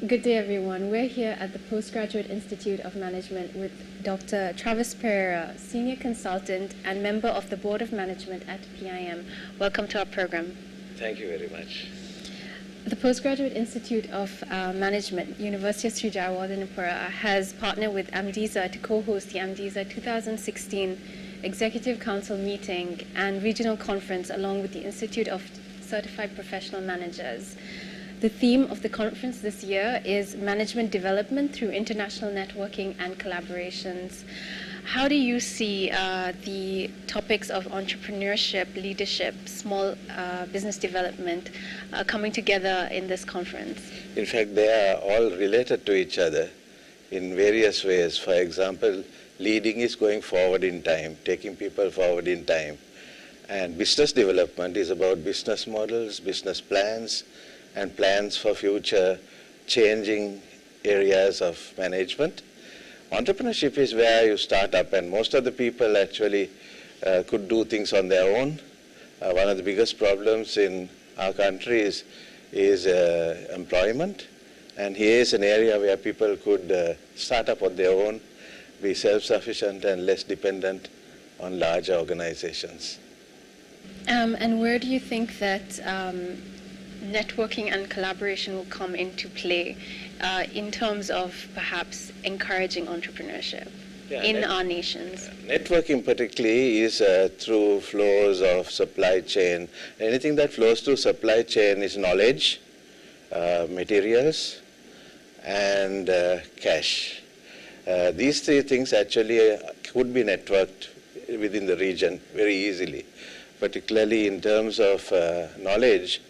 Good day, everyone. We're here at the Postgraduate Institute of Management with Dr. Travis Pereira, Senior Consultant and Member of the Board of Management at PIM. Welcome to our program. Thank you very much. The Postgraduate Institute of Management, University of Sri Jayewardenepura, has partnered with AMDISA to co-host the AMDISA 2016 Executive Council meeting and regional conference along with the Institute of Certified Professional Managers. The theme of the conference this year is Management Development through International Networking and Collaborations. How do you see the topics of entrepreneurship, leadership, small business development coming together in this conference? In fact, they are all related to each other in various ways. For example, leading is going forward in time, taking people forward in time. And business development is about business models, business plans, and plans for future changing areas of management. Entrepreneurship is where you start up, and most of the people actually could do things on their own. One of the biggest problems in our country is employment, and here is an area where people could start up on their own, be self-sufficient and less dependent on large organizations. And where do you think that networking and collaboration will come into play in terms of perhaps encouraging entrepreneurship in our nations? Networking particularly is through flows of supply chain. Anything that flows through supply chain is knowledge, materials, and cash. These three things actually could be networked within the region very easily, particularly in terms of knowledge.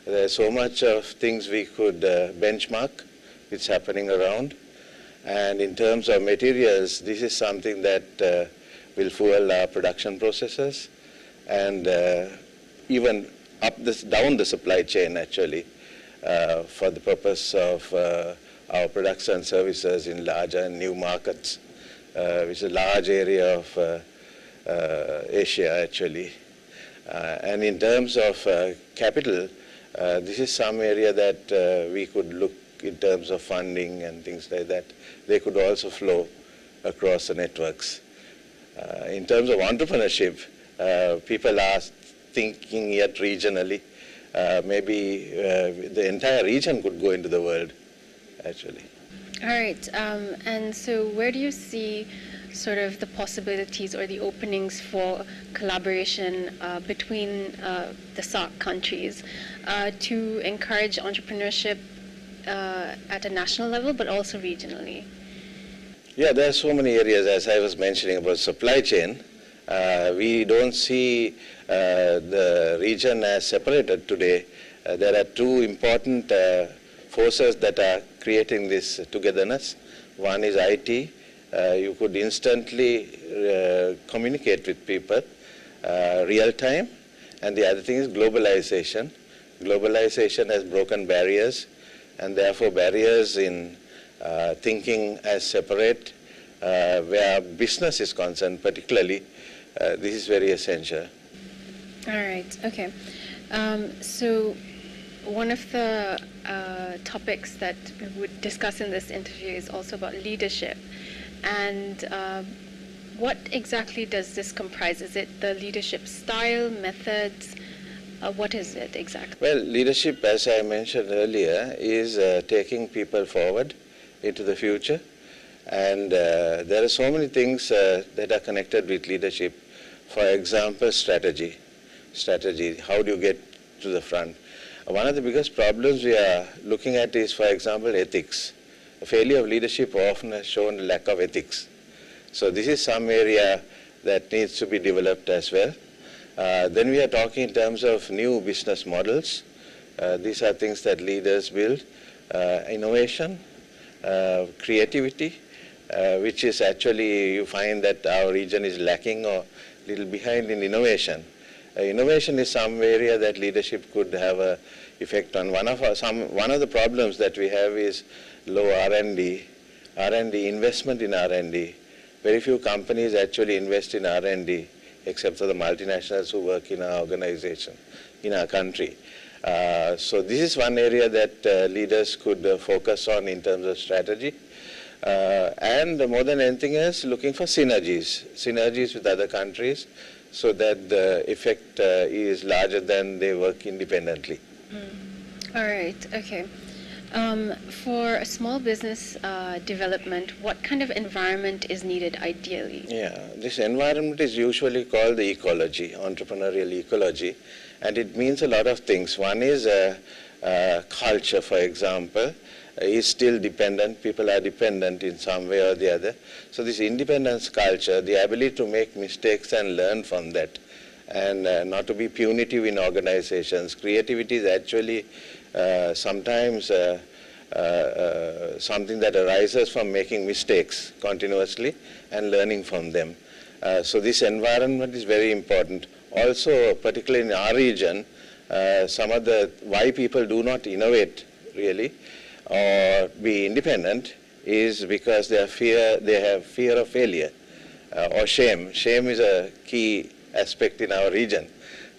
There's so much of things we could benchmark which is happening around. And in terms of materials, this is something that will fuel our production processes and even down the supply chain actually for the purpose of our products and services in larger and new markets, which is a large area of Asia actually. And in terms of capital, this is some area that we could look in terms of funding and things like that. They could also flow across the networks. In terms of entrepreneurship, people are thinking yet regionally. Maybe the entire region could go into the world, actually. All right. And so where do you see sort of the possibilities or the openings for collaboration between the SAARC countries to encourage entrepreneurship at a national level, but also regionally? Yeah, there are so many areas, as I was mentioning about supply chain. We don't see the region as separated today. There are two important forces that are creating this togetherness. One is IT. You could instantly communicate with people real time. And the other thing is globalization. Globalization has broken barriers, and therefore barriers in thinking as separate where business is concerned particularly. This is very essential. All right, okay. So one of the topics that we would discuss in this interview is also about leadership. And what exactly does this comprise? Is it the leadership style, methods? What is it exactly? Well, leadership, as I mentioned earlier, is taking people forward into the future. And there are so many things that are connected with leadership. For example, strategy. Strategy, how do you get to the front? One of the biggest problems we are looking at is, for example, ethics. The failure of leadership often has shown a lack of ethics. So this is some area that needs to be developed as well. Then we are talking in terms of new business models. These are things that leaders build. Innovation, creativity, which is actually, you find that our region is lacking or a little behind in innovation. Innovation is some area that leadership could have an effect on. One of the problems that we have is low R&D, investment in R&D. Very few companies actually invest in R&D, except for the multinationals who work in our organization, in our country. So this is one area that leaders could focus on in terms of strategy. And more than anything else, looking for synergies with other countries so that the effect is larger than they work independently. All right, okay. For a small business development, what kind of environment is needed ideally? Yeah, this environment is usually called the ecology, entrepreneurial ecology, and it means a lot of things. One is culture, for example, is still dependent. People are dependent in some way or the other. So this independence culture, the ability to make mistakes and learn from that, and not to be punitive in organizations. Creativity is actually sometimes something that arises from making mistakes continuously and learning from them. So this environment is very important. Also, particularly in our region, some of the why people do not innovate really or be independent is because they have fear of failure or shame. Shame is a key aspect in our region.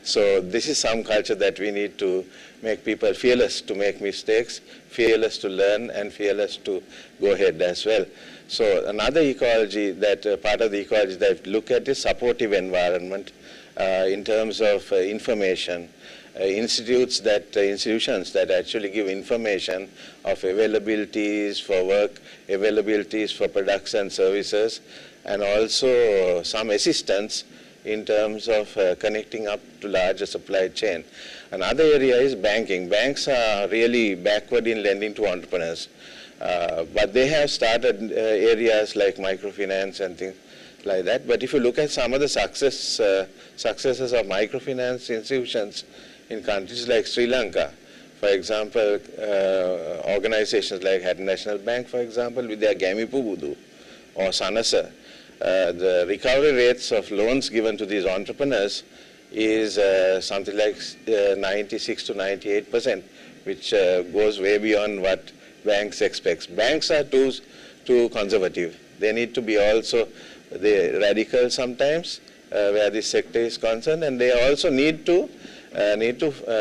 So this is some culture that we need to make people fearless to make mistakes, fearless to learn, and fearless to go ahead as well. So another ecology that part of the ecology that I look at is supportive environment in terms of information. Institutions that actually give information of availabilities for work, availabilities for products and services, and also some assistance in terms of connecting up to larger supply chain. Another area is banking. Banks are really backward in lending to entrepreneurs, but they have started areas like microfinance and things like that. But if you look at some of the successes of microfinance institutions in countries like Sri Lanka, for example, organizations like Hatton National Bank, for example, with their Gami Pubudu or Sanasa, the recovery rates of loans given to these entrepreneurs is something like 96 to 98%, which goes way beyond what banks expect. Banks are too conservative. They need to be also radical sometimes where this sector is concerned, and they also need to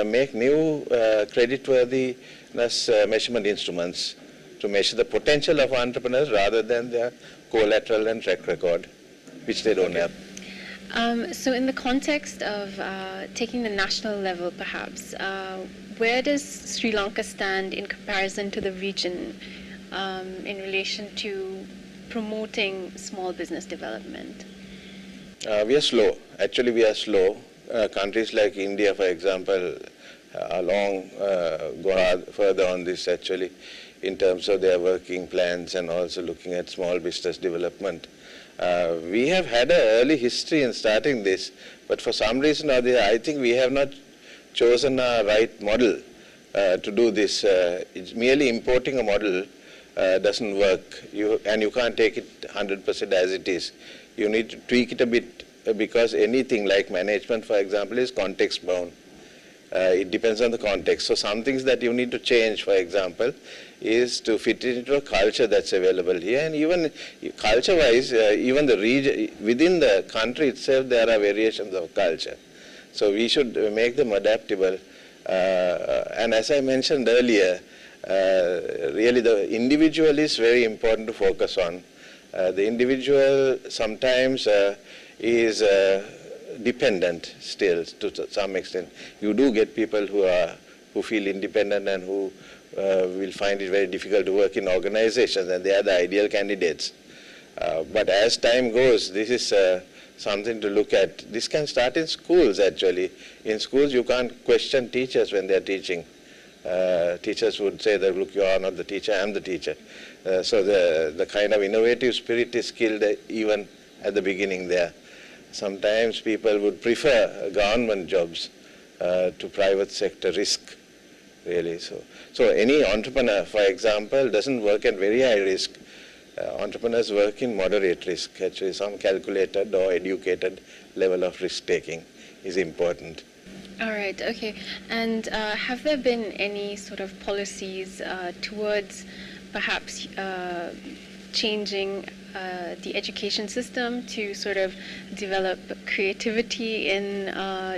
make new creditworthiness measurement instruments to measure the potential of entrepreneurs rather than their collateral and track record, which they don't have. So in the context of taking the national level, perhaps, where does Sri Lanka stand in comparison to the region in relation to promoting small business development? We are slow. Actually, we are slow. Countries like India, for example, are go further on this actually in terms of their working plans and also looking at small business development. We have had an early history in starting this, but for some reason or other, I think we have not chosen a right model to do this. It's merely importing a model doesn't work, and you can't take it 100% as it is. You need to tweak it a bit because anything like management, for example, is context bound. It depends on the context. So some things that you need to change, for example, is to fit it into a culture that's available here. And even culture-wise, even the region, within the country itself, there are variations of culture. So we should make them adaptable. And as I mentioned earlier, really the individual is very important to focus on. The individual sometimes is dependent still to some extent. You do get people who feel independent and who will find it very difficult to work in organizations, and they are the ideal candidates. But as time goes, this is something to look at. This can start in schools actually. In schools you can't question teachers when they're teaching. Teachers would say that, look, you are not the teacher, I am the teacher. So the kind of innovative spirit is killed even at the beginning there. Sometimes people would prefer government jobs to private sector risk, really. So any entrepreneur, for example, doesn't work at very high risk. Entrepreneurs work in moderate risk. Actually, some calculated or educated level of risk taking is important. All right, okay. And have there been any sort of policies towards perhaps changing the education system to sort of develop creativity in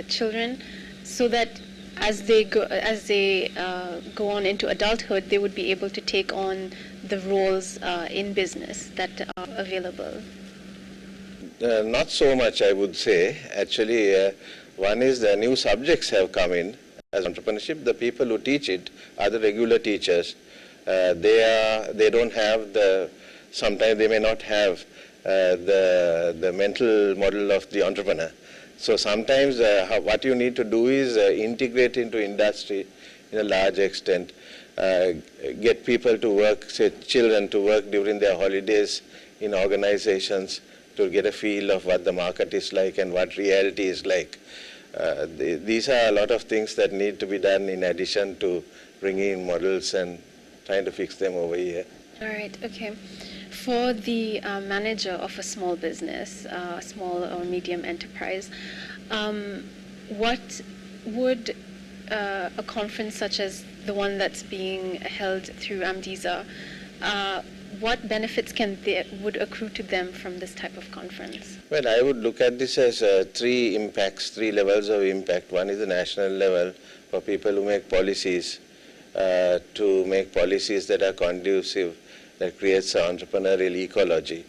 children so that as they go on into adulthood, they would be able to take on the roles in business that are available? Not so much, I would say. Actually, one is the new subjects have come in as entrepreneurship. The people who teach it are the regular teachers. They don't have sometimes they may not have the mental model of the entrepreneur. So sometimes what you need to do is integrate into industry in a large extent, get people to work, say children to work during their holidays in organizations to get a feel of what the market is like and what reality is like. These are a lot of things that need to be done in addition to bringing in models and trying to fix them over here. All right, okay. For the manager of a small business, small or medium enterprise, what would a conference such as the one that's being held through AMDISA, what benefits would accrue to them from this type of conference? Well, I would look at this as three levels of impact. One is the national level for people who make policies, to make policies that are conducive, that creates an entrepreneurial ecology.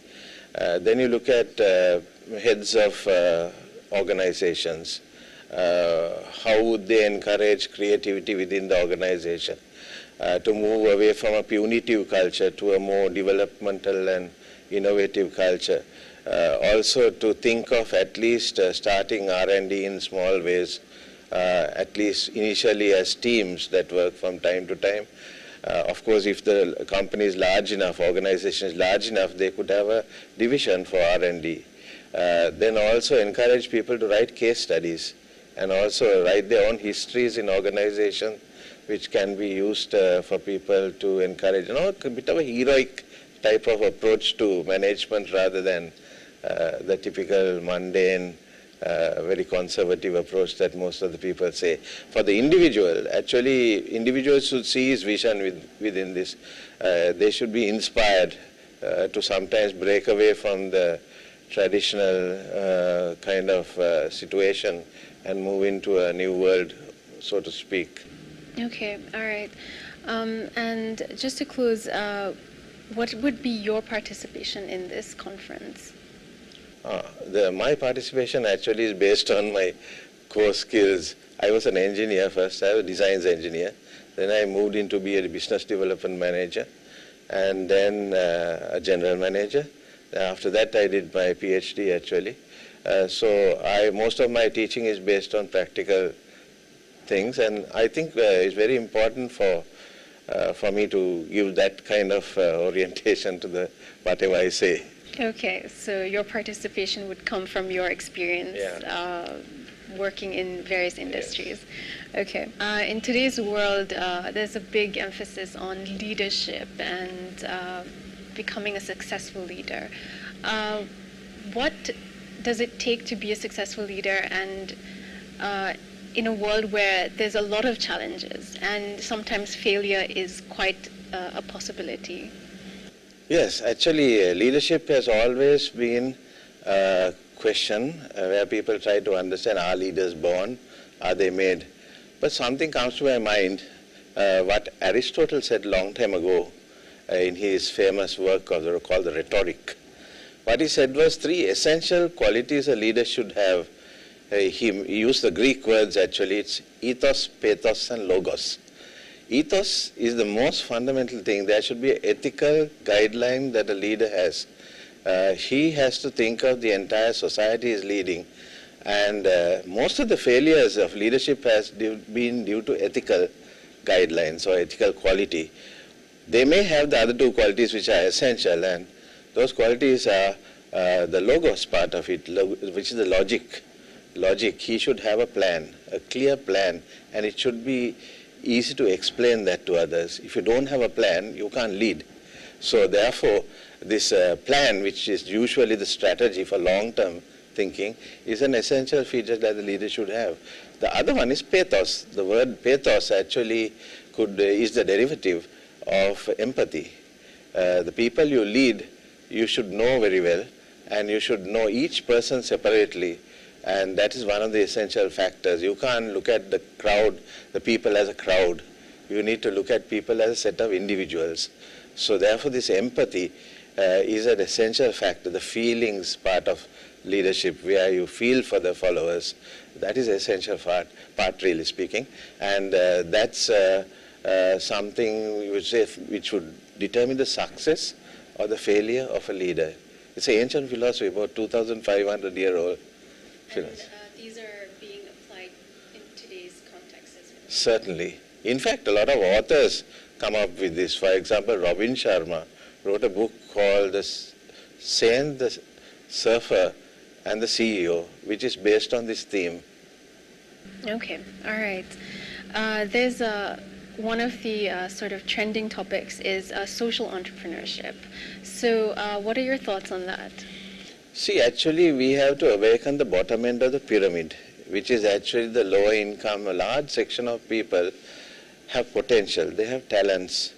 Then you look at heads of organizations. How would they encourage creativity within the organization to move away from a punitive culture to a more developmental and innovative culture? Also to think of at least starting R&D in small ways, at least initially as teams that work from time to time. Of course, if the company is large enough, organization is large enough, they could have a division for R&D. Then also encourage people to write case studies and also write their own histories in organization, which can be used for people to encourage, a bit of a heroic type of approach to management rather than the typical mundane, very conservative approach that most of the people say. For the individual, actually, individuals should see his vision within this. They should be inspired to sometimes break away from the traditional kind of situation and move into a new world, so to speak. Okay, all right. And just to close, what would be your participation in this conference? My participation actually is based on my core skills. I was an engineer first. I was a designs engineer. Then I moved into be a business development manager, and then a general manager. After that, I did my PhD actually. So most of my teaching is based on practical things, and I think it's very important for me to give that kind of orientation to whatever I say. Okay, so your participation would come from your experience working in various industries. Yeah. Okay. In today's world, there's a big emphasis on leadership and becoming a successful leader. What does it take to be a successful leader, and in a world where there's a lot of challenges and sometimes failure is quite a possibility? Yes, actually, leadership has always been a question where people try to understand, are leaders born, are they made? But something comes to my mind, what Aristotle said long time ago in his famous work called the Rhetoric. What he said was three essential qualities a leader should have. He used the Greek words actually, it's ethos, pathos, and logos. Ethos is the most fundamental thing. There should be an ethical guideline that a leader has. He has to think of the entire society is leading, and most of the failures of leadership has been due to ethical guidelines or ethical quality. They may have the other two qualities which are essential, and those qualities are the logos part of it, which is the logic. He should have a plan, a clear plan, and it should be easy to explain that to others. If you don't have a plan, you can't lead. So therefore, this plan, which is usually the strategy for long-term thinking, is an essential feature that the leader should have. The other one is pathos. The word pathos actually is the derivative of empathy. The people you lead, you should know very well, and you should know each person separately, And that is one of the essential factors. You can't look at the crowd, the people as a crowd. You need to look at people as a set of individuals. So therefore this empathy is an essential factor, the feelings part of leadership, where you feel for the followers. That is essential part really speaking. And that's something which would determine the success or the failure of a leader. It's an ancient philosophy, about 2,500-year-old philosophy. And these are being applied in today's context as well. Certainly. In fact, a lot of authors come up with this. For example, Robin Sharma wrote a book called The Saint, the Surfer, and the CEO, which is based on this theme. Okay, all right. There's one of the sort of trending topics is social entrepreneurship. So what are your thoughts on that? See, actually, we have to awaken the bottom end of the pyramid, which is actually the lower income. A large section of people have potential, they have talents,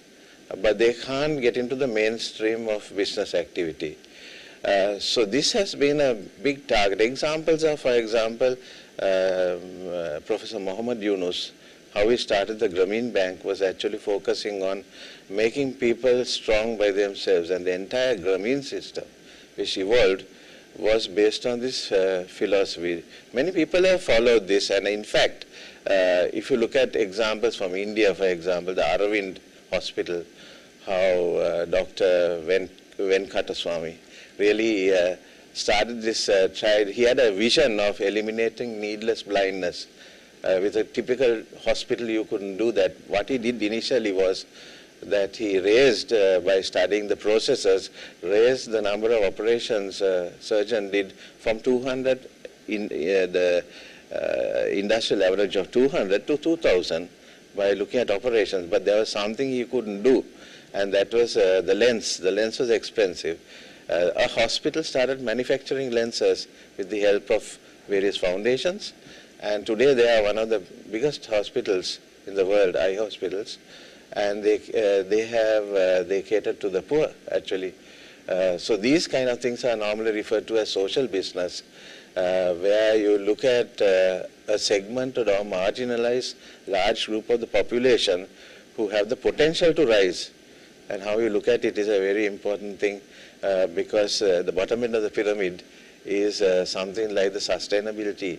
but they can't get into the mainstream of business activity. So this has been a big target. Examples are, for example, Professor Muhammad Yunus, how he started the Grameen Bank was actually focusing on making people strong by themselves, and the entire Grameen system, which evolved, was based on this philosophy. Many people have followed this, and in fact, if you look at examples from India, for example, the Aravind Hospital, how Dr. Venkataswamy really started this tried. He had a vision of eliminating needless blindness. With a typical hospital, you couldn't do that. What he did initially was that he raised, by studying the processes, raised the number of operations surgeon did from 200 in the industrial average of 200 to 2,000 by looking at operations. But there was something he couldn't do, and that was the lens. The lens was expensive. A hospital started manufacturing lenses with the help of various foundations, and today they are one of the biggest hospitals in the world, eye hospitals, and they cater to the poor actually. So these kind of things are normally referred to as social business, where you look at a segmented or marginalized large group of the population who have the potential to rise. And how you look at it is a very important thing, because the bottom end of the pyramid is something like the sustainability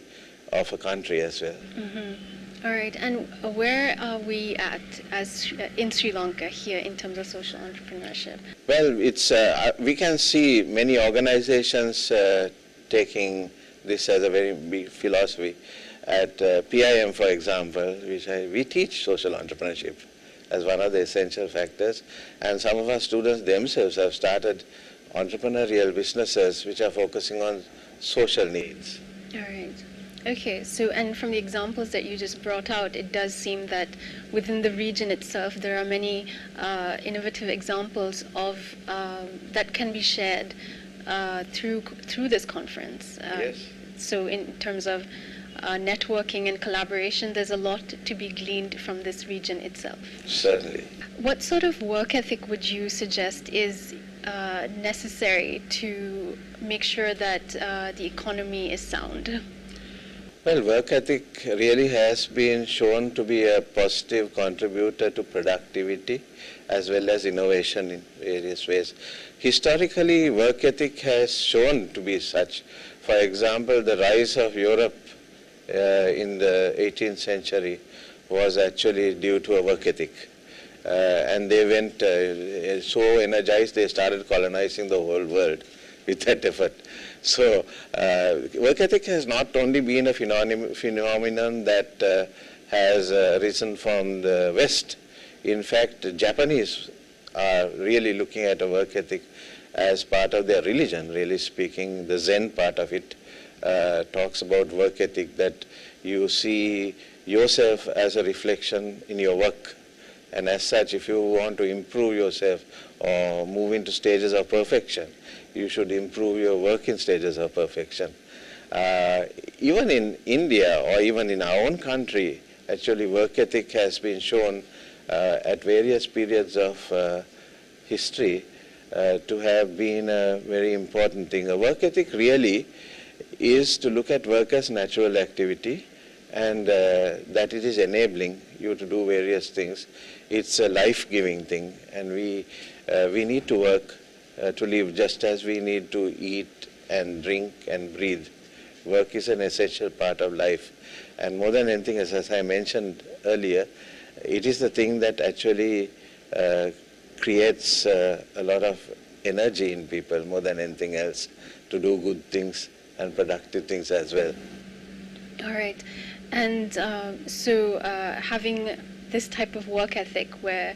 of a country as well. Mm-hmm. All right, and where are we at as in Sri Lanka here in terms of social entrepreneurship? Well, it's we can see many organizations taking this as a very big philosophy. At PIM, for example, we teach social entrepreneurship as one of the essential factors, and some of our students themselves have started entrepreneurial businesses which are focusing on social needs. All right. Okay, so and from the examples that you just brought out, it does seem that within the region itself there are many innovative examples of that can be shared through this conference. Yes. So in terms of networking and collaboration, there's a lot to be gleaned from this region itself. Certainly. What sort of work ethic would you suggest is necessary to make sure that the economy is sound? Well, work ethic really has been shown to be a positive contributor to productivity as well as innovation in various ways. Historically, work ethic has shown to be such. For example, the rise of Europe in the 18th century was actually due to a work ethic. And they went so energized they started colonizing the whole world with that effort. So work ethic has not only been a phenomenon that has risen from the West. In fact, Japanese are really looking at a work ethic as part of their religion, really speaking. The Zen part of it talks about work ethic, that you see yourself as a reflection in your work. And as such, if you want to improve yourself or move into stages of perfection, you should improve your work in stages of perfection. Even in India or even in our own country, actually work ethic has been shown at various periods of history to have been a very important thing. A work ethic really is to look at work as natural activity, and that it is enabling you to do various things. It's a life-giving thing, and we need to work to live, just as we need to eat and drink and breathe. Work is an essential part of life, and more than anything, as I mentioned earlier, it is the thing that actually creates a lot of energy in people more than anything else, to do good things and productive things as well. All right. And so having this type of work ethic where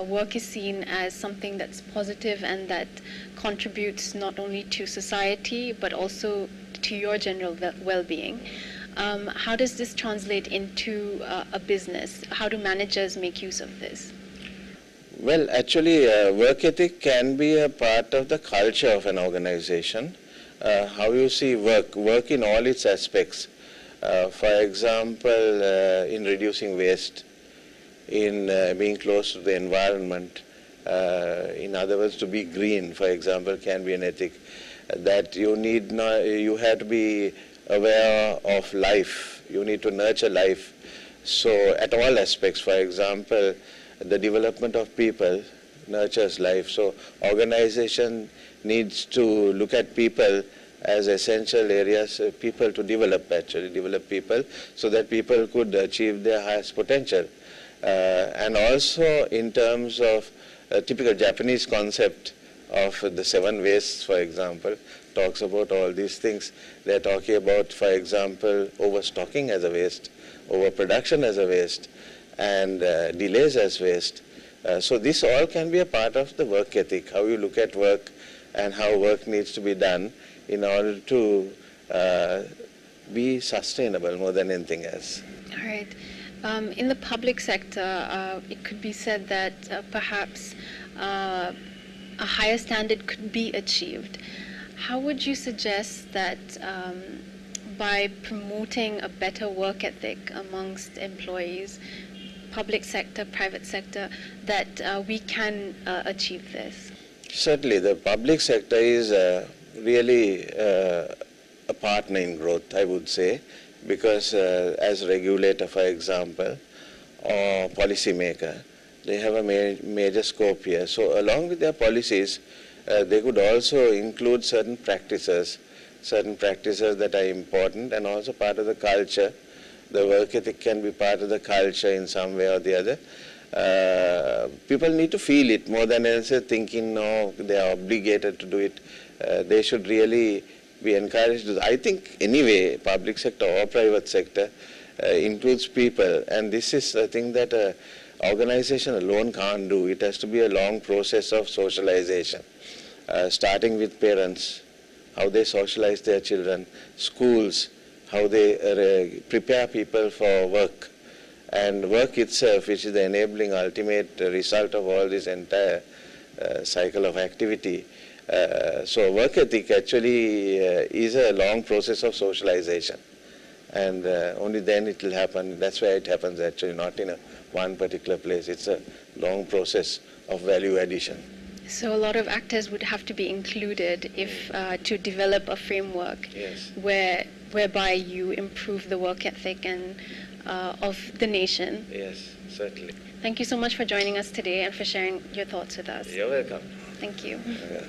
work is seen as something that's positive and that contributes not only to society but also to your general well-being, how does this translate into a business? How do managers make use of this? Well, actually, work ethic can be a part of the culture of an organization. How you see work in all its aspects. For example, in reducing waste, in being close to the environment. In other words, to be green, for example, can be an ethic. That you have to be aware of life. You need to nurture life. So at all aspects, for example, the development of people nurtures life. So organization needs to look at people as essential areas, people to develop people, so that people could achieve their highest potential. And also in terms of a typical Japanese concept of the 7 wastes, for example, talks about all these things. They're talking about, for example, overstocking as a waste, overproduction as a waste, and delays as waste. So this all can be a part of the work ethic, how you look at work and how work needs to be done in order to be sustainable more than anything else. All right. In the public sector, it could be said that perhaps a higher standard could be achieved. How would you suggest that by promoting a better work ethic amongst employees, public sector, private sector, that we can achieve this? Certainly, the public sector is really a partner in growth, I would say, because as regulator, for example, or policymaker, they have a major scope here. So along with their policies, they could also include certain practices that are important and also part of the culture. The work ethic can be part of the culture in some way or the other. People need to feel it more than else thinking, no, they are obligated to do it. They should really be encouraged. I think anyway, public sector or private sector includes people, and this is a thing that an organization alone can't do. It has to be a long process of socialization, starting with parents, how they socialize their children, schools, how they prepare people for work, and work itself, which is the enabling ultimate result of all this entire cycle of activity. So work ethic actually is a long process of socialization, and only then it will happen. That's why it happens actually, not in one particular place. It's a long process of value addition. So a lot of actors would have to be included if to develop a framework. Yes. Whereby you improve the work ethic and of the nation. Yes, certainly. Thank you so much for joining us today and for sharing your thoughts with us. You're welcome. Thank you. Yeah.